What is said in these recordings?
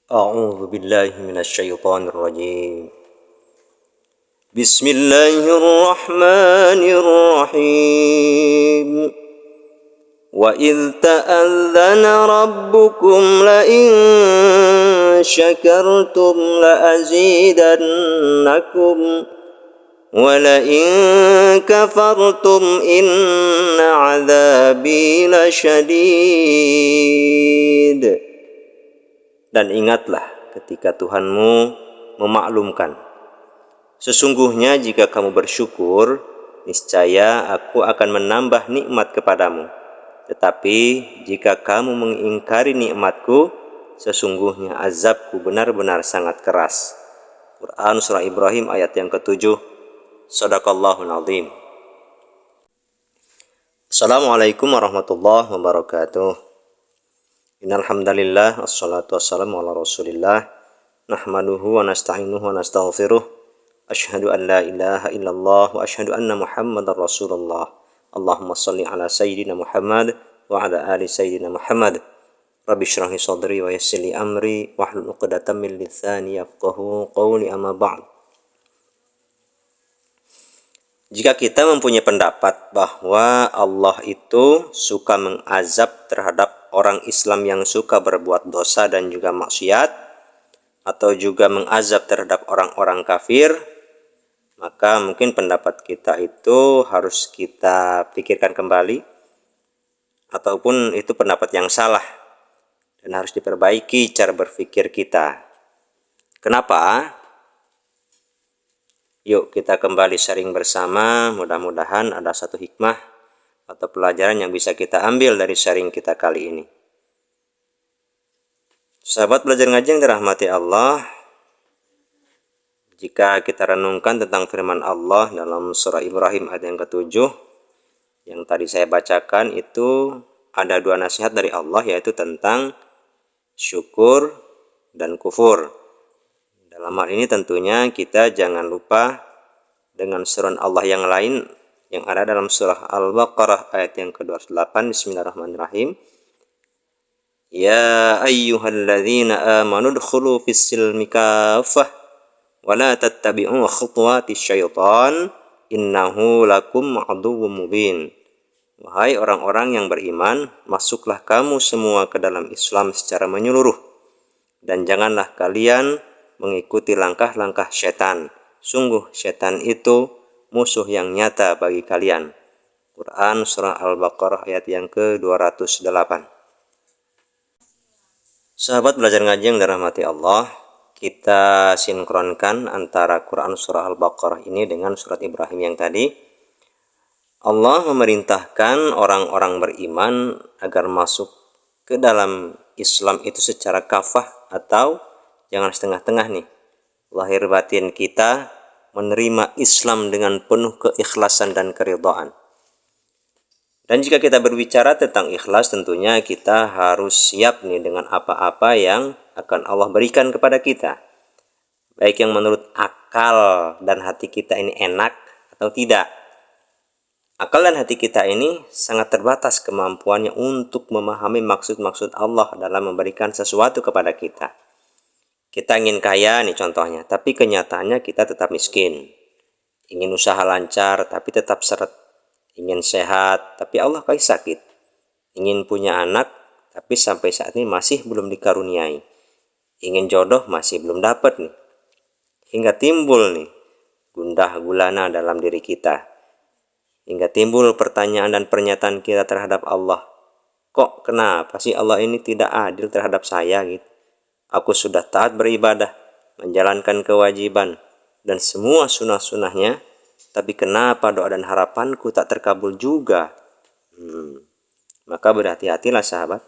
أعوذ بالله من الشيطان الرجيم. بسم الله الرحمن الرحيم. وإذ تأذن ربكم لئن شكرتم لأزيدنكم ولئن كفرتم إن عذابي لشديد. Dan ingatlah ketika Tuhanmu memaklumkan, sesungguhnya jika kamu bersyukur, niscaya aku akan menambah nikmat kepadamu. Tetapi jika kamu mengingkari nikmatku, sesungguhnya azabku benar-benar sangat keras. Quran Surah Ibrahim ayat yang ke-7. Shadaqallahul Azim. Assalamualaikum warahmatullahi wabarakatuh. Innalhamdalillah, wassalatu wassalamu ala rasulillah, nahmaduhu wa nasta'inuhu wa nastaghfiruh, asyhadu an la ilaha illallah wa asyhadu anna muhammadar rasulullah. Allahumma salli ala sayyidina Muhammad wa ala ali sayyidina Muhammad. Rabbi shrah li sadri wa yassir li amri wahlul 'uqdatam min lisani yafqahu qawli, amma ba'd. Jika kita mempunyai pendapat bahwa Allah itu suka mengazab terhadap orang Islam yang suka berbuat dosa dan juga maksiat, atau juga mengazab terhadap orang-orang kafir, maka mungkin pendapat kita itu harus kita pikirkan kembali, ataupun itu pendapat yang salah dan harus diperbaiki cara berpikir kita. Kenapa? Yuk kita kembali sharing bersama, mudah-mudahan ada satu hikmah atau pelajaran yang bisa kita ambil dari sharing kita kali ini. Sahabat belajar ngaji yang dirahmati Allah, jika kita renungkan tentang firman Allah dalam surah Ibrahim ayat yang ke-7 yang tadi saya bacakan, itu ada dua nasihat dari Allah, yaitu tentang syukur dan kufur. Dalam hal ini tentunya kita jangan lupa dengan surat Allah yang lain yang ada dalam surah Al-Baqarah ayat yang ke-28. Bismillahirrahmanirrahim. Ya ayyuhalladzina amanu dkhulu fis-silmi kaffah wa la tattabi'u khutuwatis syaitan innahu lakum aduwwum mubin. Wahai orang-orang yang beriman, masuklah kamu semua ke dalam Islam secara menyeluruh, dan janganlah kalian mengikuti langkah-langkah setan. Sungguh setan itu musuh yang nyata bagi kalian. Quran Surah Al-Baqarah ayat yang ke-208. Sahabat belajar ngaji yang dirahmati Allah, kita sinkronkan antara Quran Surah Al-Baqarah ini dengan surat Ibrahim yang tadi. Allah memerintahkan orang-orang beriman agar masuk ke dalam Islam itu secara kafah, atau jangan setengah-tengah nih. Lahir batin kita menerima Islam dengan penuh keikhlasan dan keridhaan. Dan jika kita berbicara tentang ikhlas, tentunya kita harus siap nih dengan apa-apa yang akan Allah berikan kepada kita. Baik yang menurut akal dan hati kita ini enak atau tidak. Akal dan hati kita ini sangat terbatas kemampuannya untuk memahami maksud-maksud Allah dalam memberikan sesuatu kepada kita. Kita ingin kaya nih contohnya, tapi kenyataannya kita tetap miskin. Ingin usaha lancar, tapi tetap seret. Ingin sehat, tapi Allah kasih sakit. Ingin punya anak, tapi sampai saat ini masih belum dikaruniai. Ingin jodoh, masih belum dapat nih. Hingga timbul nih gundah gulana dalam diri kita. Hingga timbul pertanyaan dan pernyataan kita terhadap Allah. Kok kenapa sih Allah ini tidak adil terhadap saya gitu? Aku sudah taat beribadah, menjalankan kewajiban, dan semua sunnah-sunnahnya, tapi kenapa doa dan harapanku tak terkabul juga? Maka berhati-hatilah sahabat.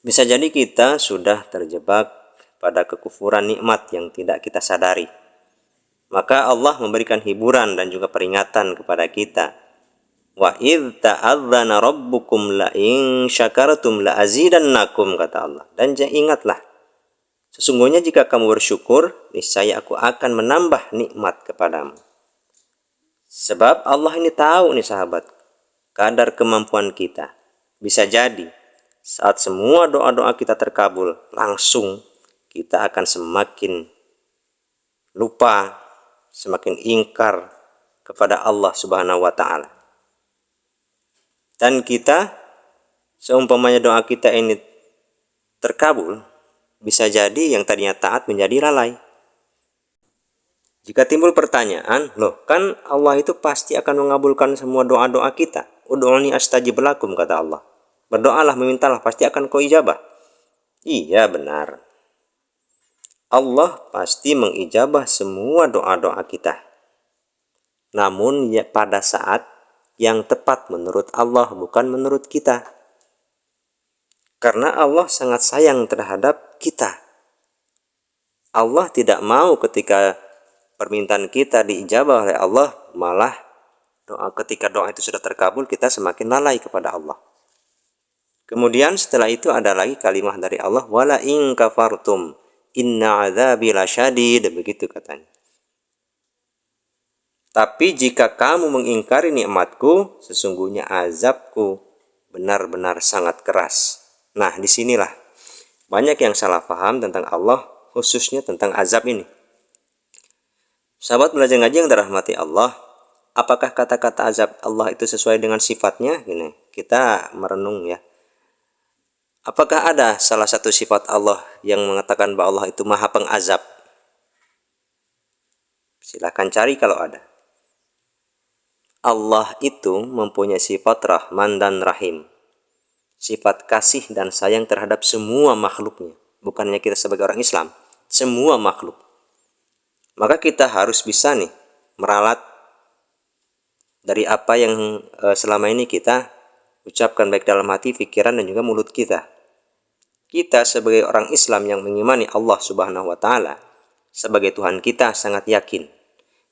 Bisa jadi kita sudah terjebak pada kekufuran nikmat yang tidak kita sadari. Maka Allah memberikan hiburan dan juga peringatan kepada kita. Wa idz ta'adzana rabbukum la in syakartum la azidannakum, kata Allah. Dan ingatlah, sesungguhnya jika kamu bersyukur, niscaya aku akan menambah nikmat kepadamu. Sebab Allah ini tahu nih sahabat, kadar kemampuan kita. Bisa jadi Saat semua doa-doa kita terkabul, langsung kita akan semakin lupa, semakin ingkar kepada Allah Subhanahu wa taala. Dan kita, seumpamanya doa kita ini terkabul, bisa jadi yang tadinya taat menjadi lalai. Jika timbul pertanyaan, loh kan Allah itu pasti akan mengabulkan semua doa-doa kita. Ud'uni astajib lakum, kata Allah. Berdoalah, memintalah, pasti akan kau ijabah. Iya, benar. Allah pasti mengijabah semua doa-doa kita. Namun ya pada saat yang tepat menurut Allah, bukan menurut kita. Karena Allah sangat sayang terhadap kita. Allah tidak mau ketika permintaan kita diijabah oleh Allah, malah ketika doa itu sudah terkabul, kita semakin lalai kepada Allah. Kemudian setelah itu ada lagi kalimat dari Allah, wala in kafartum inna adzabi lasyadid, begitu katanya. Tapi jika kamu mengingkari nikmatku, sesungguhnya azabku benar-benar sangat keras. Nah, disinilah banyak yang salah paham tentang Allah, khususnya tentang azab ini. Sahabat belajar ngaji yang dirahmati Allah, apakah kata-kata azab Allah itu sesuai dengan sifatnya? Gini, kita merenung ya. Apakah ada salah satu sifat Allah yang mengatakan bahwa Allah itu maha pengazab? Silahkan cari kalau ada. Allah itu mempunyai sifat Rahman dan Rahim. Sifat kasih dan sayang terhadap semua makhluknya. Bukannya kita sebagai orang Islam, semua makhluk. Maka kita harus bisa nih meralat dari apa yang selama ini kita ucapkan baik dalam hati, pikiran, dan juga mulut kita. Kita sebagai orang Islam yang mengimani Allah Subhanahu wa taala sebagai Tuhan kita sangat yakin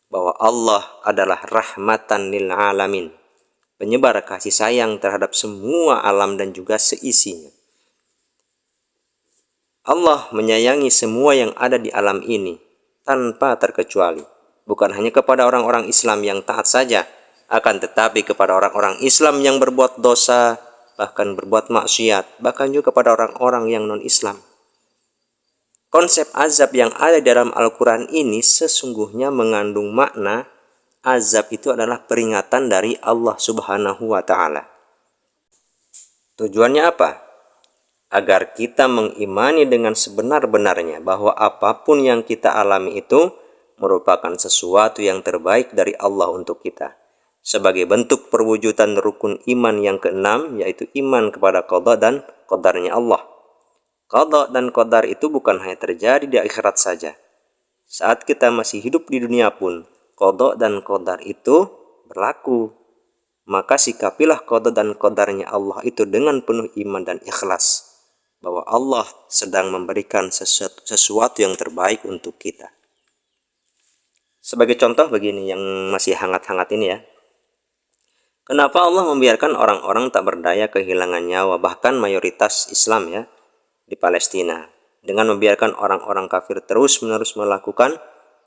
bahwa Allah adalah rahmatan lil alamin, penyebar kasih sayang terhadap semua alam dan juga seisinya. Allah menyayangi semua yang ada di alam ini tanpa terkecuali, bukan hanya kepada orang-orang Islam yang taat saja, akan tetapi kepada orang-orang Islam yang berbuat dosa, bahkan berbuat maksiat, bahkan juga kepada orang-orang yang non-Islam. Konsep azab yang ada dalam Al-Quran ini sesungguhnya mengandung makna azab itu adalah peringatan dari Allah Subhanahu wa ta'ala. Tujuannya apa? Agar kita mengimani dengan sebenar-benarnya bahwa apapun yang kita alami itu merupakan sesuatu yang terbaik dari Allah untuk kita. Sebagai bentuk perwujudan rukun iman yang keenam, yaitu iman kepada qada dan qadarnya Allah. Qada dan qadar itu bukan hanya terjadi di akhirat saja. Saat kita masih hidup di dunia pun, qada dan qadar itu berlaku. Maka sikapilah qada dan qadarnya Allah itu dengan penuh iman dan ikhlas, bahwa Allah sedang memberikan sesuatu yang terbaik untuk kita. Sebagai contoh begini yang masih hangat-hangat ini ya. Kenapa Allah membiarkan orang-orang tak berdaya kehilangan nyawa, bahkan mayoritas Islam ya, di Palestina, dengan membiarkan orang-orang kafir terus-menerus melakukan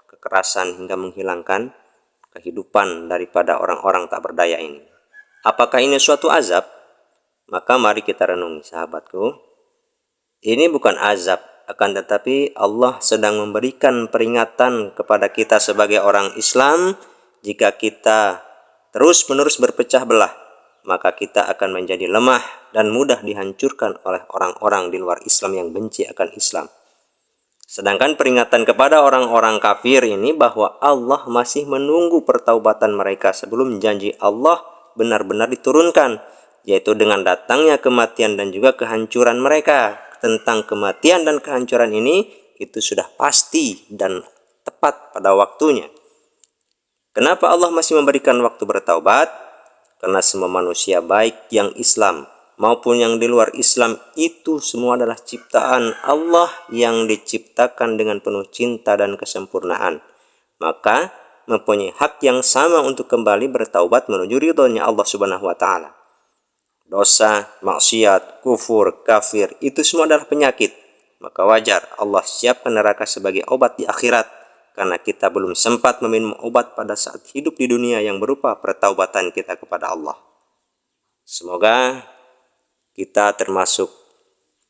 kekerasan hingga menghilangkan kehidupan daripada orang-orang tak berdaya ini? Apakah ini suatu azab? Maka mari kita renungi sahabatku. Ini bukan azab, akan tetapi Allah sedang memberikan peringatan kepada kita sebagai orang Islam. Jika kita terus-menerus berpecah belah, maka kita akan menjadi lemah dan mudah dihancurkan oleh orang-orang di luar Islam yang benci akan Islam. Sedangkan peringatan kepada orang-orang kafir ini bahwa Allah masih menunggu pertaubatan mereka sebelum janji Allah benar-benar diturunkan, yaitu dengan datangnya kematian dan juga kehancuran mereka. Tentang kematian dan kehancuran ini, itu sudah pasti dan tepat pada waktunya. Kenapa Allah masih memberikan waktu bertaubat? Karena semua manusia baik yang Islam maupun yang di luar Islam itu semua adalah ciptaan Allah yang diciptakan dengan penuh cinta dan kesempurnaan. Maka mempunyai hak yang sama untuk kembali bertaubat menuju ridhonya Allah Subhanahu wa taala. Dosa, maksiat, kufur, kafir itu semua adalah penyakit. Maka wajar Allah siapkan neraka sebagai obat di akhirat, karena kita belum sempat meminum obat pada saat hidup di dunia yang berupa pertaubatan kita kepada Allah. Semoga kita termasuk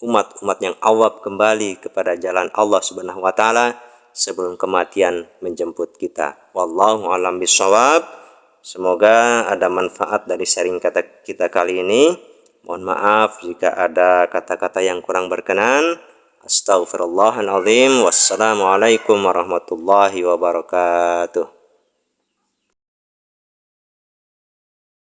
umat-umat yang awab kembali kepada jalan Allah Subhanahu wa taala sebelum kematian menjemput kita. Wallahu a'lam bishawab. Semoga ada manfaat dari sharing kata kita kali ini. Mohon maaf jika ada kata-kata yang kurang berkenan. Astaghfirullahaladzim. Wassalamualaikum warahmatullahi wabarakatuh.